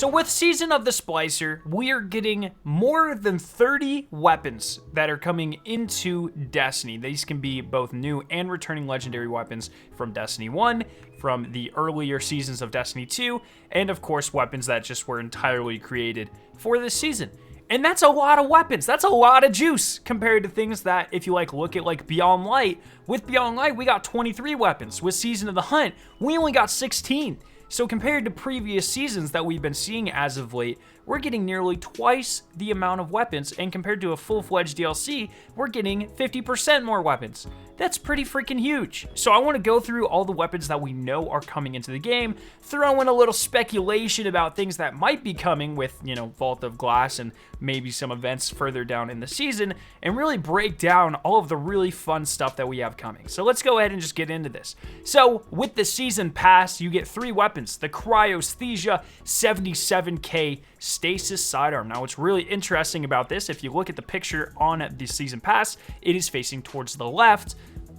So with Season of the Splicer, we are getting more than 30 weapons that are coming into Destiny. These can be both new and returning legendary weapons from Destiny 1, from the earlier seasons of Destiny 2, and of course weapons that just were entirely created for this season. And that's a lot of weapons. That's a lot of juice compared to things that, if you look at Beyond Light, with Beyond Light we got 23 weapons. With Season of the Hunt, we only got 16. So compared to previous seasons that we've been seeing as of late, we're getting nearly twice the amount of weapons, and compared to a full-fledged DLC, we're getting 50% more weapons. That's pretty freaking huge. So I want to go through all the weapons that we know are coming into the game, throw in a little speculation about things that might be coming with, Vault of Glass and maybe some events further down in the season, and really break down all of the really fun stuff that we have coming. So let's go ahead and just get into this. So with the Season Pass, you get 3 weapons: the Cryosthesia 77k Stasis Sidearm. Now, what's really interesting about this, if you look at the picture on the Season Pass, it is facing towards the left.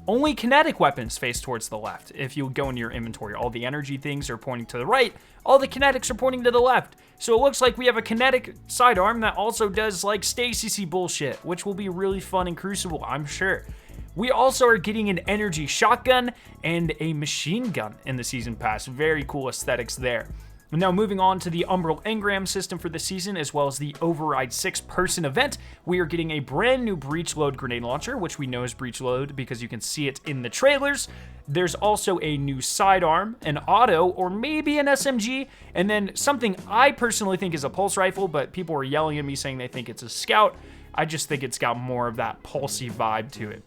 Only kinetic weapons face towards the left. If you go into your inventory, all the energy things are pointing to the right, all the kinetics are pointing to the left. So it looks like we have a kinetic sidearm that also does stasis-y bullshit, which will be really fun in Crucible, I'm sure. We also are getting an energy shotgun and a machine gun in the Season Pass. Very cool aesthetics there. Now, moving on to the Umbral Engram system for the season, as well as the Override 6-person event, we are getting a brand new Breach Load grenade launcher, which we know is Breach Load because you can see it in the trailers. There's also a new sidearm, an auto, or maybe an SMG, and then something I personally think is a pulse rifle, but people are yelling at me saying they think it's a scout. I just think it's got more of that pulsy vibe to it.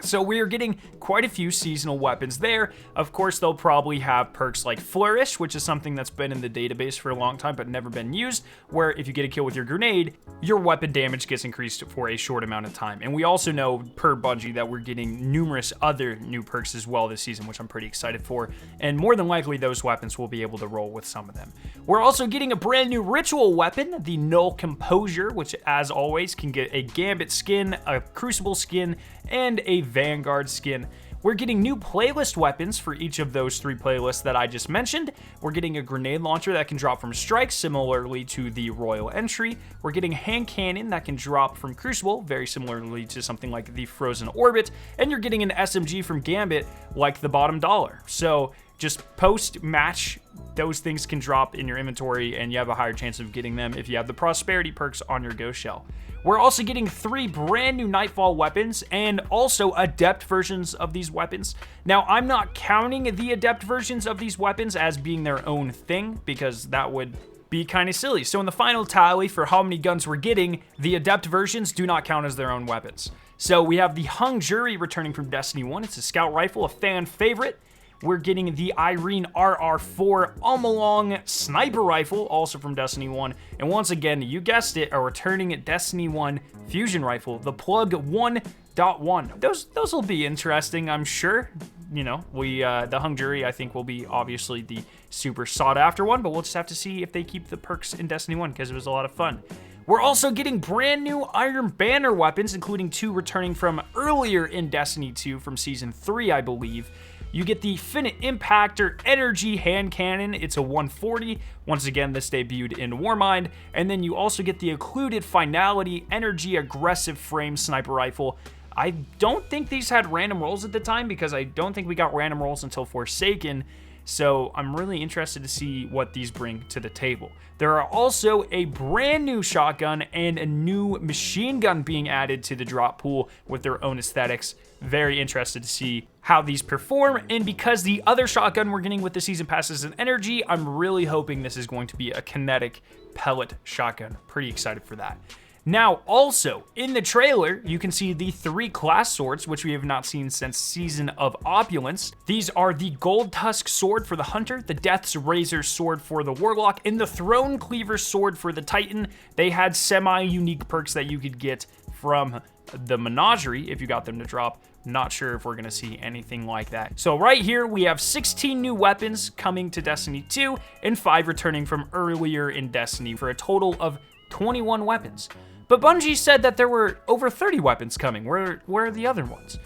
So we are getting quite a few seasonal weapons there. Of course, they'll probably have perks like Flourish, which is something that's been in the database for a long time but never been used, where if you get a kill with your grenade, your weapon damage gets increased for a short amount of time. And we also know, per Bungie, that we're getting numerous other new perks as well this season, which I'm pretty excited for. And more than likely, those weapons will be able to roll with some of them. We're also getting a brand new ritual weapon, the Null Composure, which, as always, can get a Gambit skin, a Crucible skin, and a Vanguard skin. We're getting new playlist weapons for each of those 3 playlists that I just mentioned. We're getting a grenade launcher that can drop from strikes, similarly to the Royal Entry. We're getting a hand cannon that can drop from Crucible, very similarly to something like the Frozen Orbit. And you're getting an SMG from Gambit, like the Bottom Dollar. So just post-match, those things can drop in your inventory, and you have a higher chance of getting them if you have the Prosperity perks on your Ghost Shell. We're also getting 3 brand new Nightfall weapons and also Adept versions of these weapons. Now, I'm not counting the Adept versions of these weapons as being their own thing, because that would be kind of silly. So in the final tally for how many guns we're getting, the Adept versions do not count as their own weapons. So we have the Hung Jury returning from Destiny 1. It's a scout rifle, a fan favorite. We're getting the Irene RR4 Almalong Sniper Rifle, also from Destiny 1. And once again, you guessed it, a returning Destiny 1 Fusion Rifle, the Plug 1.1. Those will be interesting, I'm sure. The Hung Jury, I think, will be obviously the super sought-after one, but we'll just have to see if they keep the perks in Destiny 1, because it was a lot of fun. We're also getting brand new Iron Banner weapons, including 2 returning from earlier in Destiny 2 from Season 3, I believe. You get the Finite Impactor Energy Hand Cannon. It's a 140. Once again, this debuted in Warmind. And then you also get the Occluded Finality Energy Aggressive Frame Sniper Rifle. I don't think these had random rolls at the time, because I don't think we got random rolls until Forsaken. So I'm really interested to see what these bring to the table. There are also a brand new shotgun and a new machine gun being added to the drop pool with their own aesthetics. Very interested to see how these perform. And because the other shotgun we're getting with the Season Pass is an energy, I'm really hoping this is going to be a kinetic pellet shotgun. Pretty excited for that. Now, also, in the trailer, you can see the 3 class swords, which we have not seen since Season of Opulence. These are the Gold Tusk sword for the Hunter, the Death's Razor sword for the Warlock, and the Throne Cleaver sword for the Titan. They had semi-unique perks that you could get from the Menagerie if you got them to drop. Not sure if we're going to see anything like that. So right here, we have 16 new weapons coming to Destiny 2 and 5 returning from earlier in Destiny for a total of 21 weapons. But Bungie said that there were over 30 weapons coming. Where are the other ones?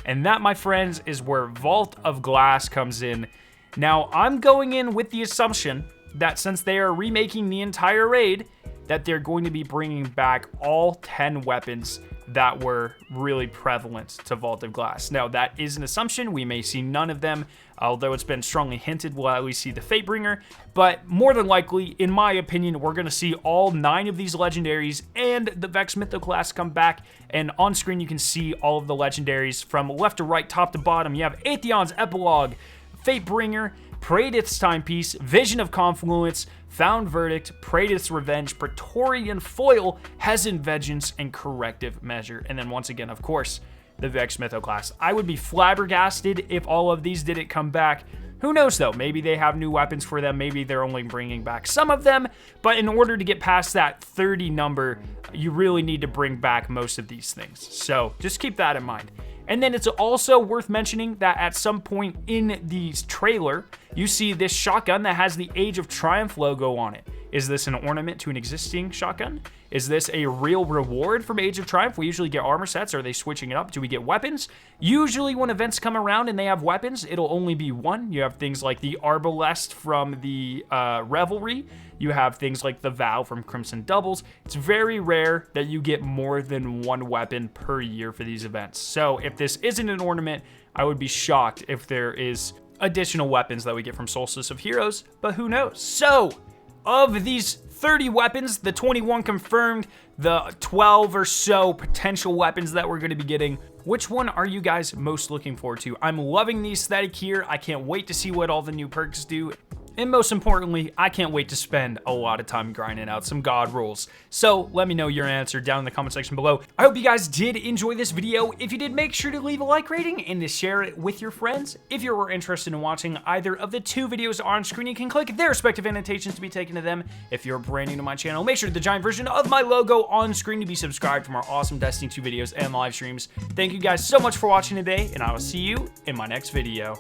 And that, my friends, is where Vault of Glass comes in. Now, I'm going in with the assumption that since they are remaking the entire raid, that they're going to be bringing back all 10 weapons that were really prevalent to Vault of Glass. Now, that is an assumption. We may see none of them, although it's been strongly hinted we'll at least see the Fatebringer. But more than likely, in my opinion, we're going to see all 9 of these legendaries and the Vex Mythoclast come back. And on screen, you can see all of the legendaries from left to right, top to bottom. You have Atheon's Epilogue, Fatebringer, Praedyth's Timepiece, Vision of Confluence, Found Verdict, Praedyth's Revenge, Praetorian Foil, Hesitant Vengeance, and Corrective Measure. And then once again, of course, the Vex Mythoclast. I would be flabbergasted if all of these didn't come back. Who knows, though? Maybe they have new weapons for them. Maybe they're only bringing back some of them. But in order to get past that 30 number, you really need to bring back most of these things. So just keep that in mind. And then it's also worth mentioning that at some point in the trailer, you see this shotgun that has the Age of Triumph logo on it. Is this an ornament to an existing shotgun? Is this a real reward from Age of Triumph? We usually get armor sets. Are they switching it up? Do we get weapons? Usually when events come around and they have weapons, it'll only be one. You have things like the Arbalest from the Revelry. You have things like the Vow from Crimson Doubles. It's very rare that you get more than one weapon per year for these events. So if this isn't an ornament, I would be shocked if there is additional weapons that we get from Solstice of Heroes, but who knows? So, of these 30 weapons, the 21 confirmed, the 12 or so potential weapons that we're going to be getting, which one are you guys most looking forward to? I'm loving the aesthetic here. I can't wait to see what all the new perks do. And most importantly, I can't wait to spend a lot of time grinding out some god rolls. So let me know your answer down in the comment section below. I hope you guys did enjoy this video. If you did, make sure to leave a like rating and to share it with your friends. If you were interested in watching either of the 2 videos on screen, you can click their respective annotations to be taken to them. If you're brand new to my channel, make sure to the giant version of my logo on screen to be subscribed for more awesome Destiny 2 videos and live streams. Thank you guys so much for watching today, and I will see you in my next video.